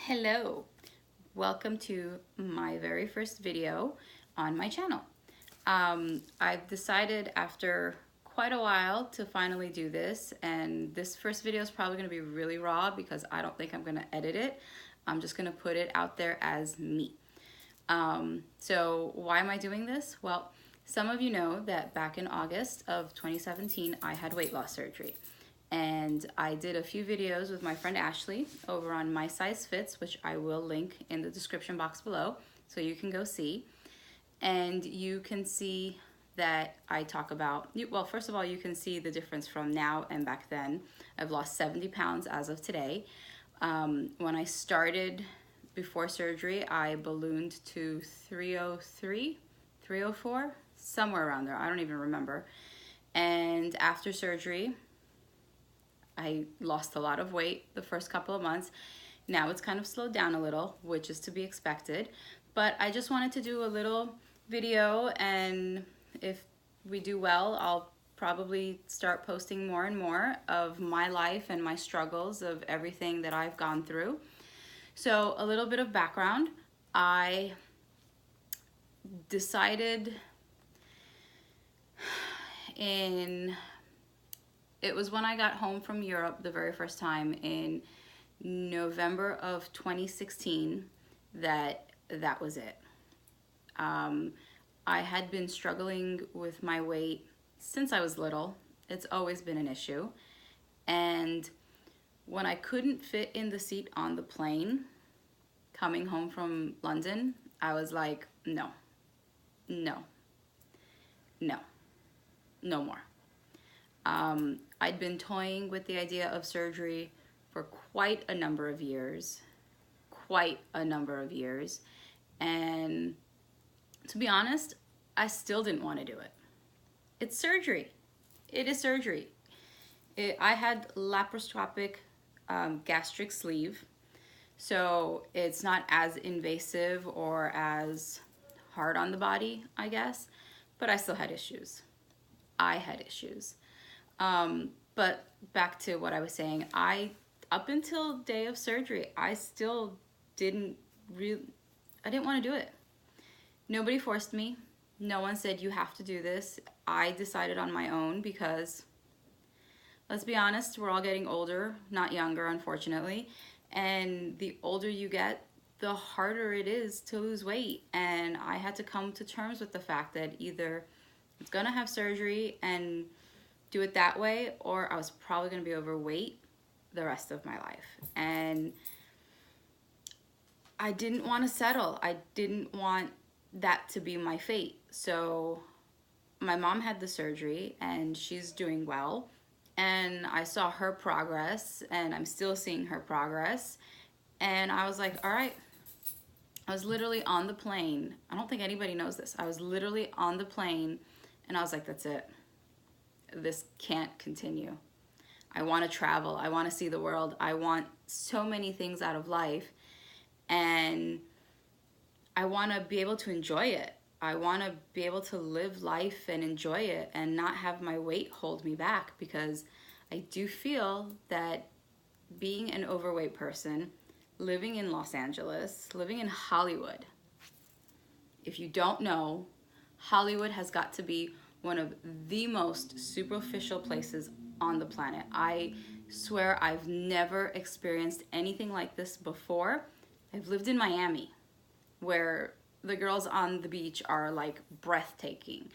Hello, welcome to my very first video on my channel. I've decided after quite a while to finally do this, and this first video is probably going to be really raw because I don't think I'm going to edit it. I'm just going to put it out there as me. So why am I doing this? Well, some of you know that back in August of 2017 I had weight loss surgery. And I did a few videos with my friend Ashley over on My Size Fits, which I will link in the description box below so you can go see. And you can see that I talk about, well, first of all, you can see the difference from now and back then. I've lost 70 pounds as of today. When I started before surgery, I ballooned to 303, 304, somewhere around there. I don't even remember. And after surgery, I lost a lot of weight the first couple of months. Now it's kind of slowed down a little, which is to be expected. But I just wanted to do a little video, and if we do well, I'll probably start posting more and more of my life and my struggles of everything that I've gone through. So a little bit of background. I decided it was when I got home from Europe the very first time in November of 2016 that was it. I had been struggling with my weight since I was little. It's always been an issue. And when I couldn't fit in the seat on the plane coming home from London, I was like, no, no, no, no more. I'd been toying with the idea of surgery for quite a number of years, and to be honest, I still didn't want to do it. It's surgery. It is surgery. I had laparoscopic gastric sleeve, so it's not as invasive or as hard on the body, I guess, but I still had issues. I had issues. But back to what I was saying, up until day of surgery, I still didn't I didn't want to do it. Nobody forced me. No one said you have to do this. I decided on my own because, let's be honest, we're all getting older, not younger, unfortunately. And the older you get, the harder it is to lose weight. And I had to come to terms with the fact that either it's gonna have surgery and do it that way, or I was probably going to be overweight the rest of my life. And I didn't want to settle. I didn't want that to be my fate. So my mom had the surgery and she's doing well, and I saw her progress, and I'm still seeing her progress. And I was like, all right. I was literally on the plane. I don't think anybody knows this. I was literally on the plane and I was like, that's it. This can't continue. I want to travel. I want to see the world. I want so many things out of life, and I want to be able to enjoy it. I want to be able to live life and enjoy it and not have my weight hold me back, because I do feel that being an overweight person, living in Los Angeles, living in Hollywood, if you don't know, Hollywood has got to be one of the most superficial places on the planet. I swear I've never experienced anything like this before. I've lived in Miami, where the girls on the beach are like breathtaking.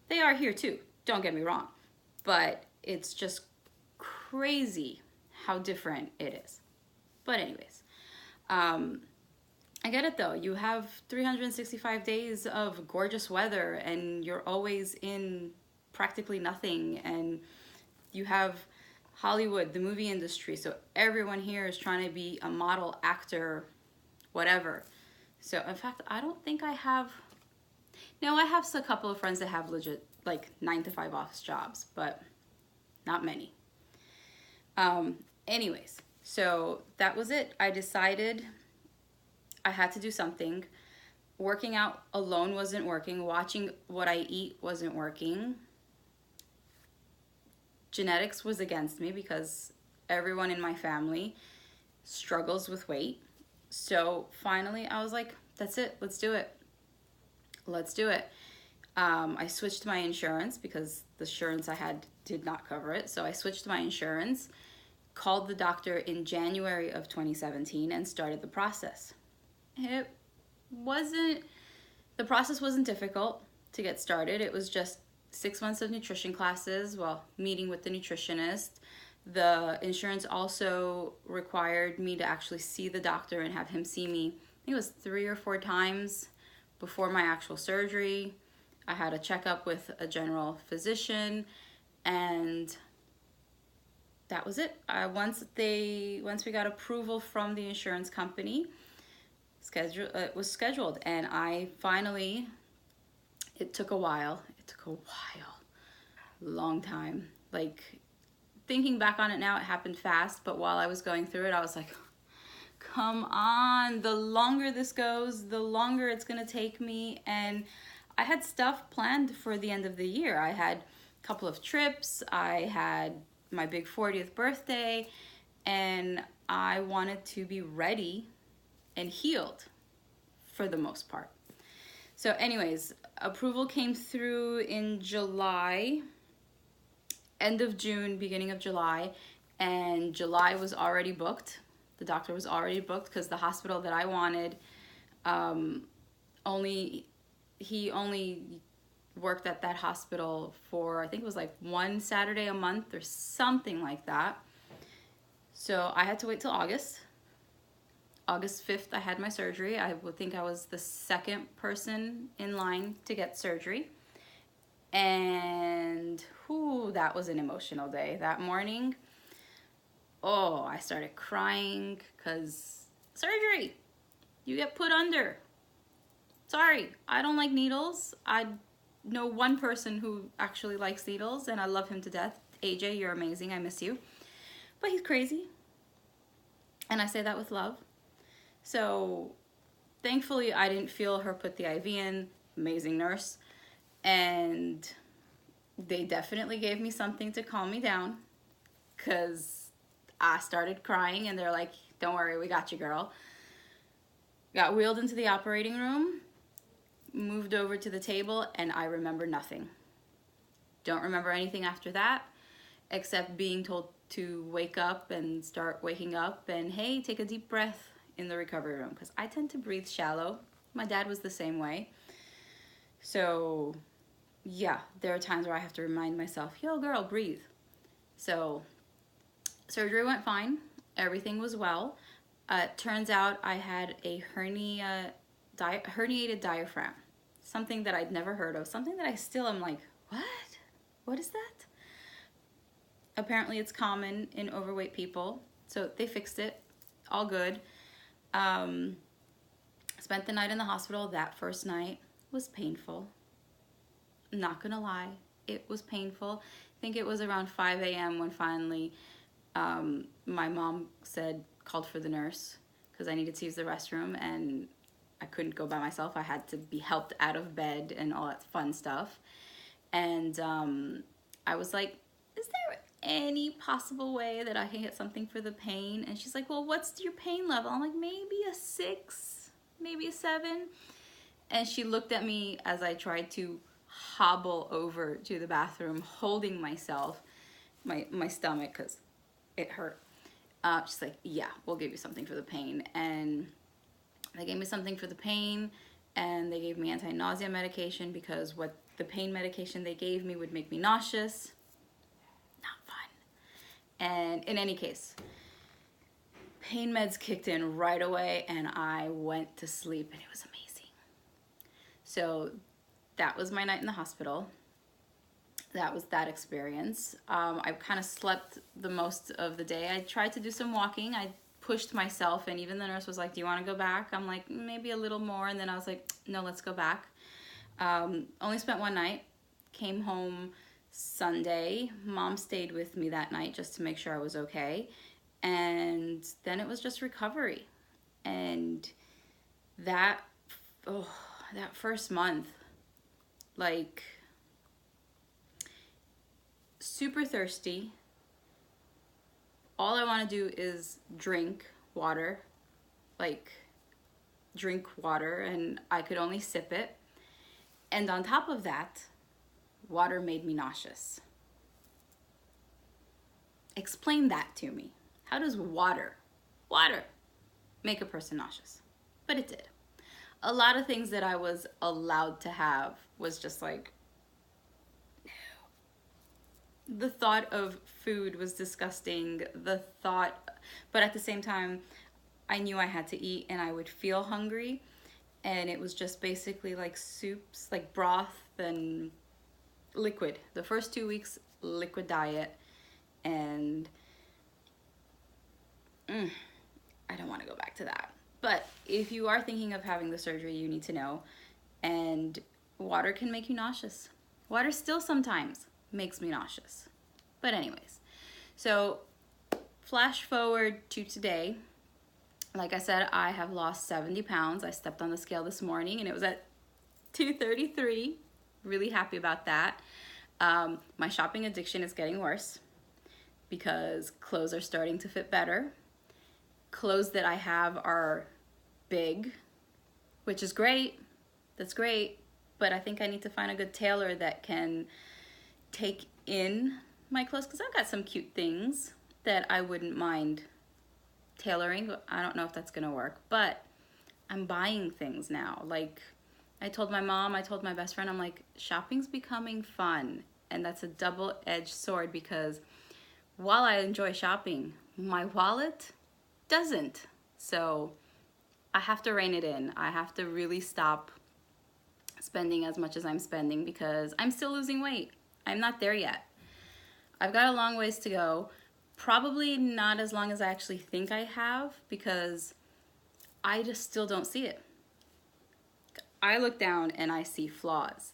They are here too, don't get me wrong, but it's just crazy how different it is. But anyways, I get it though. You have 365 days of gorgeous weather and you're always in practically nothing, and you have Hollywood, the movie industry, so everyone here is trying to be a model, actor, whatever. So in fact, I don't think I have, no, I have a couple of friends that have legit like 9-to-5 office jobs, but not many. Anyways, so that was it. I decided I had to do something. Working out alone wasn't working. Watching what I eat wasn't working. Genetics was against me because everyone in my family struggles with weight. So finally I was like, that's it, let's do it. Let's do it. I switched my insurance because the insurance I had did not cover it. So I switched my insurance, called the doctor in January of 2017 and started the process. It wasn't, the process wasn't difficult to get started. It was just 6 months of nutrition classes, well, meeting with the nutritionist. The insurance also required me to actually see the doctor and have him see me, I think it was 3 or 4 times before my actual surgery. I had a checkup with a general physician, and that was it. Once we got approval from the insurance company, it was scheduled, and I finally, it took a while, long time. Like, thinking back on it now, it happened fast, but while I was going through it, I was like, come on, the longer this goes, the longer it's gonna take me. And I had stuff planned for the end of the year. I had a couple of trips, I had my big 40th birthday, and I wanted to be ready and healed for the most part. So anyways, approval came through in July, end of June, beginning of July, and July was already booked. The doctor was already booked because the hospital that I wanted, he only worked at that hospital for, I think it was like 1 Saturday a month or something like that. So I had to wait till August. August 5th, I had my surgery. I would think I was the second person in line to get surgery. And that was an emotional day. That morning, I started crying because surgery, you get put under. Sorry, I don't like needles. I know one person who actually likes needles, and I love him to death. AJ, you're amazing, I miss you. But he's crazy, and I say that with love. So thankfully I didn't feel her put the IV in. Amazing nurse. And they definitely gave me something to calm me down, because I started crying, and they're like, don't worry, we got you, girl. Got wheeled into the operating room, moved over to the table, and I remember nothing. Don't remember anything after that, except being told to wake up and start waking up, and hey, take a deep breath in the recovery room, because I tend to breathe shallow. My dad was the same way. So yeah, there are times where I have to remind myself, yo girl, breathe. So surgery went fine. Everything was well. Turns out I had a herniated diaphragm. Something that I'd never heard of. Something that I still am like, what? What is that? Apparently it's common in overweight people. So they fixed it. All good. Spent the night in the hospital. That first night was painful. Not gonna lie, it was painful. I think it was around 5 a.m. when finally my mom called for the nurse, because I needed to use the restroom and I couldn't go by myself. I had to be helped out of bed and all that fun stuff. And I was like, is there any possible way that I can get something for the pain? And she's like, well, what's your pain level? I'm like, maybe a 6, maybe a 7. And she looked at me as I tried to hobble over to the bathroom, holding myself, my stomach, because it hurt. She's like, yeah, we'll give you something for the pain. And they gave me something for the pain, and they gave me anti-nausea medication, because what the pain medication they gave me would make me nauseous. Not fun. And in any case, pain meds kicked in right away, and I went to sleep, and it was amazing. So that was my night in the hospital. That was that experience. I kind of slept the most of the day. I tried to do some walking. I pushed myself, and even the nurse was like, do you want to go back? I'm like, maybe a little more. And then I was like, no, let's go back. Only spent one night. Came home Sunday. Mom stayed with me that night just to make sure I was okay. And then it was just recovery. And that first month, like, super thirsty. All I want to do is drink water. like drink water, and I could only sip it. And on top of that, water made me nauseous. Explain that to me. How does water make a person nauseous? But it did. A lot of things that I was allowed to have was just like, no. The thought of food was disgusting. But at the same time, I knew I had to eat and I would feel hungry. And it was just basically like soups, like broth and liquid. The first 2 weeks, liquid diet. And I don't want to go back to that. But if you are thinking of having the surgery, you need to know. And water can make you nauseous. Water still sometimes makes me nauseous. But anyways, so flash forward to today. Like I said, I have lost 70 pounds. I stepped on the scale this morning and it was at 233. Really happy about that. My shopping addiction is getting worse because clothes are starting to fit better. Clothes that I have are big, which is great. That's great. But I think I need to find a good tailor that can take in my clothes, because I've got some cute things that I wouldn't mind tailoring. I don't know if that's gonna work, but I'm buying things now. Like I told my mom, I told my best friend, I'm like, shopping's becoming fun. And that's a double-edged sword, because while I enjoy shopping, my wallet doesn't. So I have to rein it in. I have to really stop spending as much as I'm spending, because I'm still losing weight. I'm not there yet. I've got a long ways to go. Probably not as long as I actually think I have, because I just still don't see it. I look down and I see flaws.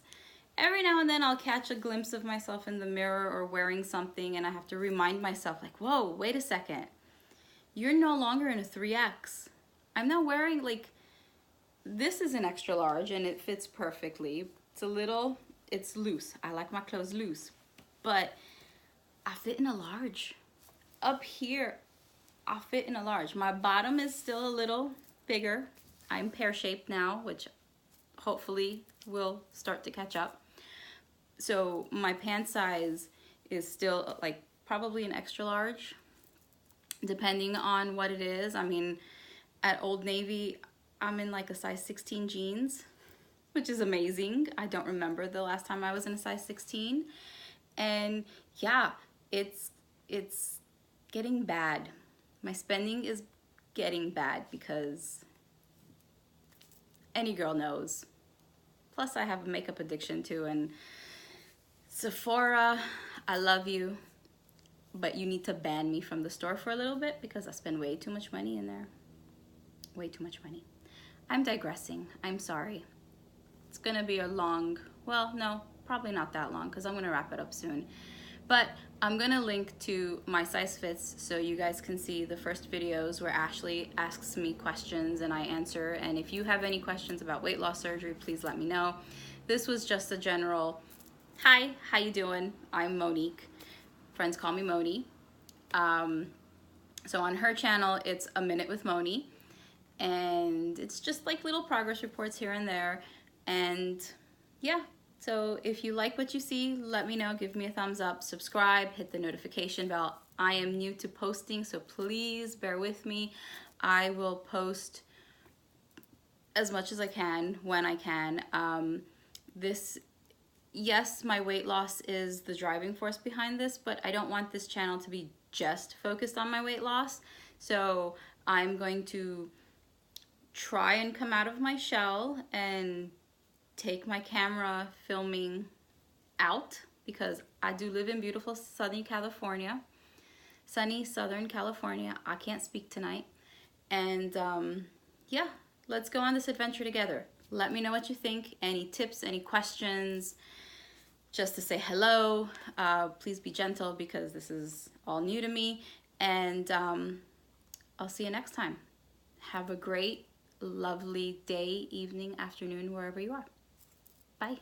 Every now and then I'll catch a glimpse of myself in the mirror or wearing something, and I have to remind myself, like, whoa, wait a second. You're no longer in a 3X. I'm now wearing, like, this is an extra large and it fits perfectly. It's loose. I like my clothes loose. But I fit in a large. Up here, I fit in a large. My bottom is still a little bigger. I'm pear-shaped now, which hopefully will start to catch up. So my pant size is still like probably an extra large, depending on what it is. I mean, at Old Navy, I'm in like a size 16 jeans, which is amazing. I don't remember the last time I was in a size 16. And yeah, it's getting bad. My spending is getting bad, because any girl knows. Plus I have a makeup addiction too, and Sephora, I love you, but you need to ban me from the store for a little bit, because I spend way too much money in there. Way too much money. I'm digressing. I'm sorry. It's gonna be a long, well, no, probably not that long, because I'm gonna wrap it up soon. But I'm gonna link to my size fits so you guys can see the first videos where Ashley asks me questions and I answer. And if you have any questions about weight loss surgery, please let me know. This was just a general, hi, how you doing? I'm Monique. Friends call me Moni. So on her channel, it's A Minute with Moni. And it's just like little progress reports here and there. And yeah. So if you like what you see, let me know, give me a thumbs up, subscribe, hit the notification bell. I am new to posting, so please bear with me. I will post as much as I can, when I can. Yes, my weight loss is the driving force behind this, but I don't want this channel to be just focused on my weight loss. So I'm going to try and come out of my shell and take my camera filming out, because I do live in beautiful sunny California. Sunny Southern California. I can't speak tonight. And yeah, let's go on this adventure together. Let me know what you think. Any tips, any questions, just to say hello. Please be gentle, because this is all new to me. And I'll see you next time. Have a great, lovely day, evening, afternoon, wherever you are. Bye.